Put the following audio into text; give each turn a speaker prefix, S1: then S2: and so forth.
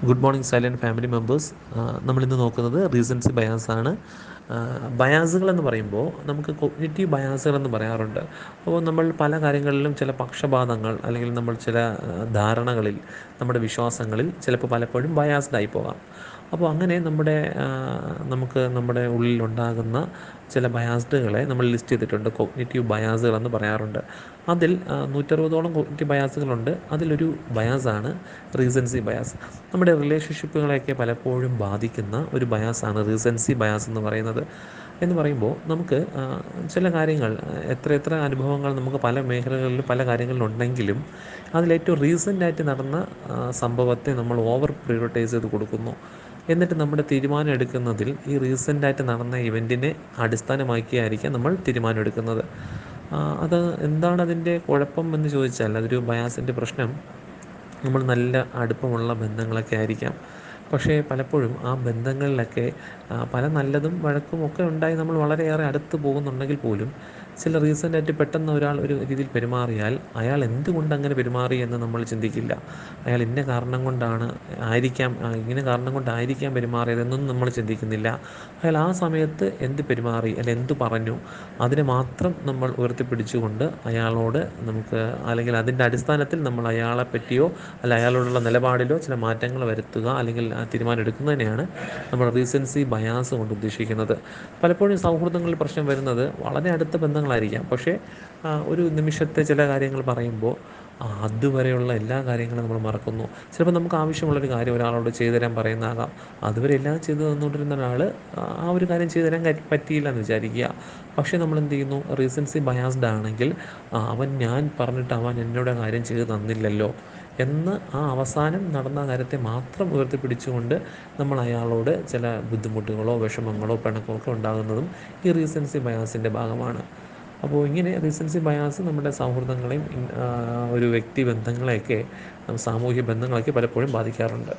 S1: Good morning silent family members. നമ്മളിന്ന് നോക്കുന്നത് recency ബയാസാണ്. ബയാസുകളെന്ന് പറയുമ്പോൾ നമുക്ക് കോഗ്നിറ്റീവ് ബയാസുകളെന്ന് പറയാറുണ്ട്. അപ്പോൾ നമ്മൾ പല കാര്യങ്ങളിലും ചില പക്ഷപാതങ്ങൾ അല്ലെങ്കിൽ നമ്മൾ ചില ധാരണകളിൽ, നമ്മുടെ വിശ്വാസങ്ങളിൽ ചിലപ്പോൾ പലപ്പോഴും ബയാസ്ഡായി പോകാം. അപ്പോൾ അങ്ങനെ നമുക്ക് നമ്മുടെ ഉള്ളിലുണ്ടാകുന്ന ചില ബയാസ്ഡുകളെ നമ്മൾ ലിസ്റ്റ് ചെയ്തിട്ടുണ്ട്. കോഗ്നിറ്റീവ് ബയാസുകളെന്ന് പറയാറുണ്ട്. അതിൽ 160ഓളം കോഗ്നിറ്റീവ് ബയാസുകളുണ്ട്. അതിലൊരു ബയാസാണ് റീസൻസി ബയാസ്. നമ്മുടെ റിലേഷൻഷിപ്പുകളെയൊക്കെ പലപ്പോഴും ബാധിക്കുന്ന ഒരു ബയാസാണ് റീസൻസി ബയാസ് എന്ന് പറയുമ്പോൾ നമുക്ക് ചില കാര്യങ്ങൾ, എത്ര അനുഭവങ്ങൾ നമുക്ക് പല മേഖലകളിൽ പല കാര്യങ്ങളിലുണ്ടെങ്കിലും അതിലേറ്റവും റീസെൻ്റായിട്ട് നടന്ന സംഭവത്തെ നമ്മൾ ഓവർ പ്രയോറിറ്റൈസ് ചെയ്ത് കൊടുക്കുന്നു. എന്നിട്ട് നമ്മുടെ തീരുമാനം എടുക്കുന്നതിൽ ഈ റീസെൻ്റായിട്ട് നടന്ന ഇവൻറ്റിനെ അടിസ്ഥാനമാക്കിയായിരിക്കാം നമ്മൾ തീരുമാനം എടുക്കുന്നത്. അത് എന്താണ് അതിൻ്റെ കുഴപ്പം എന്ന് ചോദിച്ചാൽ, അതൊരു ബയാസിൻ്റെ പ്രശ്നം, നമ്മൾ നല്ല അടുപ്പമുള്ള ബന്ധങ്ങളൊക്കെ ആയിരിക്കാം. പക്ഷേ പലപ്പോഴും ആ ബന്ധങ്ങളിലൊക്കെ പല നല്ലതും വഴക്കും ഒക്കെ ഉണ്ടായി നമ്മൾ വളരെയേറെ അടുത്ത് പോകുന്നുണ്ടെങ്കിൽ പോലും ചില റീസെൻ്റായിട്ട് പെട്ടെന്ന് ഒരാൾ ഒരു രീതിയിൽ പെരുമാറിയാൽ അയാൾ എന്തുകൊണ്ട് അങ്ങനെ പെരുമാറി എന്ന് നമ്മൾ ചിന്തിക്കില്ല. അയാൾ ഇന്ന കാരണം കൊണ്ടാണ് ഇങ്ങനെ കാരണം കൊണ്ടായിരിക്കാം പെരുമാറിയതെന്നൊന്നും നമ്മൾ ചിന്തിക്കുന്നില്ല. അയാൾ ആ സമയത്ത് എന്ത് പെരുമാറി അല്ല എന്ത് പറഞ്ഞു, അതിനെ മാത്രം നമ്മൾ ഉയർത്തിപ്പിടിച്ചുകൊണ്ട് അയാളോട് നമുക്ക്, അല്ലെങ്കിൽ അതിൻ്റെ അടിസ്ഥാനത്തിൽ നമ്മൾ അയാളെ പറ്റിയോ അല്ല അയാളോടുള്ള നിലപാടിലോ ചില മാറ്റങ്ങൾ വരുത്തുക അല്ലെങ്കിൽ ആ തീരുമാനം എടുക്കുന്നതിനെയാണ് നമ്മൾ റീസൻസി ബയാസ് കൊണ്ട് ഉദ്ദേശിക്കുന്നത്. പലപ്പോഴും സൗഹൃദങ്ങളിൽ പ്രശ്നം വരുന്നത് വളരെ അടുത്ത ബന്ധങ്ങളായിരിക്കാം. പക്ഷേ ഒരു നിമിഷത്തെ ചില കാര്യങ്ങൾ പറയുമ്പോൾ അതുവരെയുള്ള എല്ലാ കാര്യങ്ങളും നമ്മൾ മറക്കുന്നു. ചിലപ്പോൾ നമുക്ക് ആവശ്യമുള്ളൊരു കാര്യം ഒരാളോട് ചെയ്തു തരാൻ പറയുന്നതാകാം. അതുവരെ എല്ലാം ചെയ്തു തന്നുകൊണ്ടിരുന്ന ഒരാൾ ആ ഒരു കാര്യം ചെയ്തു തരാൻ പറ്റിയില്ല എന്ന് വിചാരിക്കുക. പക്ഷേ നമ്മൾ എന്ത് ചെയ്യുന്നു? റീസൻസി ബയാസ്ഡ് ആണെങ്കിൽ ഞാൻ പറഞ്ഞിട്ട് അവൻ എന്നോട് കാര്യം ചെയ്ത് തന്നില്ലല്ലോ എന്ന് ആ അവസാനം നടന്ന കാര്യത്തെ മാത്രം ഉയർത്തിപ്പിടിച്ചുകൊണ്ട് നമ്മൾ അയാളോട് ചില ബുദ്ധിമുട്ടുകളോ വിഷമങ്ങളോ പിണക്കമോ ഒക്കെ ഉണ്ടാകുന്നതും ഈ റീസൻസി ബയാസിൻ്റെ ഭാഗമാണ്. അപ്പോൾ ഇങ്ങനെ റീസൻസി ബയാസ് നമ്മുടെ സൗഹൃദങ്ങളെയും ഒരു വ്യക്തി ബന്ധങ്ങളെയൊക്കെ, സാമൂഹ്യ ബന്ധങ്ങളെയൊക്കെ പലപ്പോഴും ബാധിക്കാറുണ്ട്.